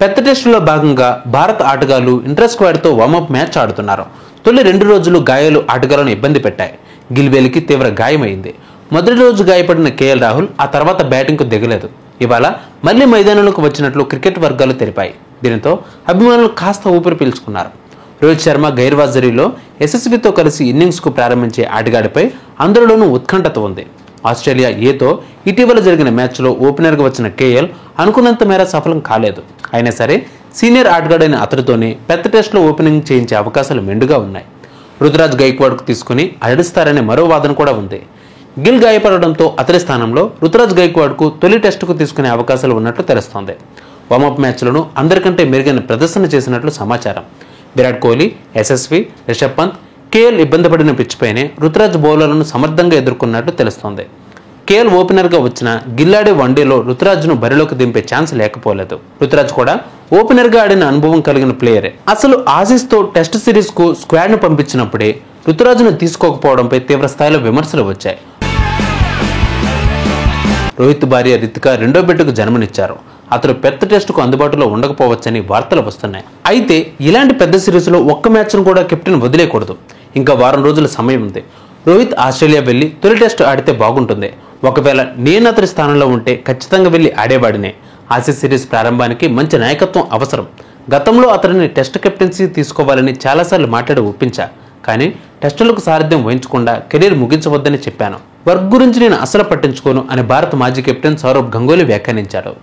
పెద్ద టెస్టులో భాగంగా భారత ఆటగాళ్లు ఇంటర్ స్క్వాడ్తో వార్మప్ మ్యాచ్ ఆడుతున్నారు. తొలి 2 రోజులు గాయాలు ఆటగాళ్లను ఇబ్బంది పెట్టాయి. గిల్వేలికి తీవ్ర గాయమైంది. మొదటి రోజు గాయపడిన కేఎల్ రాహుల్ ఆ తర్వాత బ్యాటింగ్కు దిగలేదు. ఇవాళ మళ్లీ మైదానంలోకి వచ్చినట్లు క్రికెట్ వర్గాలు తెలిపాయి. దీనితో అభిమానులు కాస్త ఊపిరి పీల్చుకున్నారు. రోహిత్ శర్మ గైర్హాజరీలో యశస్వితో కలిసి ఇన్నింగ్స్కు ప్రారంభించే ఆటగాడిపై అందరిలోనూ ఉత్కంఠత ఉంది. ఆస్ట్రేలియా ఏతో ఇటీవల జరిగిన మ్యాచ్లో ఓపెనర్గా వచ్చిన కేఎల్ అనుకున్నంత మేర సఫలం కాలేదు. అయినా సరే సీనియర్ ఆటగాడైన అతడితోనే పెద్ద టెస్టులో ఓపెనింగ్ చేయించే అవకాశాలు మెండుగా ఉన్నాయి. రుతురాజ్ గైక్వాడ్కు తీసుకుని అడిస్తారనే మరో వాదన కూడా ఉంది. గిల్ గాయపడడంతో అతడి స్థానంలో రుతురాజ్ గైక్వాడ్కు తొలి టెస్టుకు తీసుకునే అవకాశాలు ఉన్నట్లు తెలుస్తోంది. వార్మప్ మ్యాచ్లను అందరికంటే మెరుగైన ప్రదర్శన చేసినట్లు సమాచారం. విరాట్ కోహ్లీ, యశస్వి, రిషబ్ పంత్, కేఎల్ ఇబ్బంది పడిన పిచ్చిపైనే రుతురాజ్ బౌలర్లను సమర్థంగా ఎదుర్కొన్నట్లు తెలుస్తోంది. కేఎల్ ఓపెనర్గా వచ్చిన గిల్లాడే వన్డేలో రుతురాజ్ను బరిలోకి దింపే ఛాన్స్ లేకపోలేదు. రుతురాజ్ కూడా ఓపెనర్గా ఆడిన అనుభవం కలిగిన ప్లేయరే. అసలు ఆసీస్తో టెస్ట్ సిరీస్కు స్క్వాడ్ను పంపించినప్పుడే రుతురాజ్ను తీసుకోకపోవడంపై తీవ్ర స్థాయిలో విమర్శలు వచ్చాయి. రోహిత్ భార్య రితికా రెండో బిడ్డకు జన్మనిచ్చారు. అతడు పెద్ద టెస్టుకు అందుబాటులో ఉండకపోవచ్చని వార్తలు వస్తున్నాయి. అయితే ఇలాంటి పెద్ద సిరీస్లో ఒక్క మ్యాచ్ను కూడా కెప్టెన్ వదిలేయకూడదు. ఇంకా వారం రోజుల సమయం ఉంది. రోహిత్ ఆస్ట్రేలియా వెళ్లి తొలి టెస్టు ఆడితే బాగుంటుంది. ఒకవేళ నేను అతడి స్థానంలో ఉంటే ఖచ్చితంగా వెళ్లి ఆడేవాడినే. ఆసీస్ సిరీస్ ప్రారంభానికి మంచి నాయకత్వం అవసరం. గతంలో అతడిని టెస్ట్ కెప్టెన్సీ తీసుకోవాలని చాలాసార్లు మాట్లాడి ఒప్పించా. కానీ టెస్టులకు సారథ్యం వహించకుండా కెరీర్ ముగించవద్దని చెప్పాను. వర్క్ గురించి నేను అసలు పట్టించుకోను అని భారత మాజీ కెప్టెన్ సౌరవ్ గంగూలీ వ్యాఖ్యానించారు.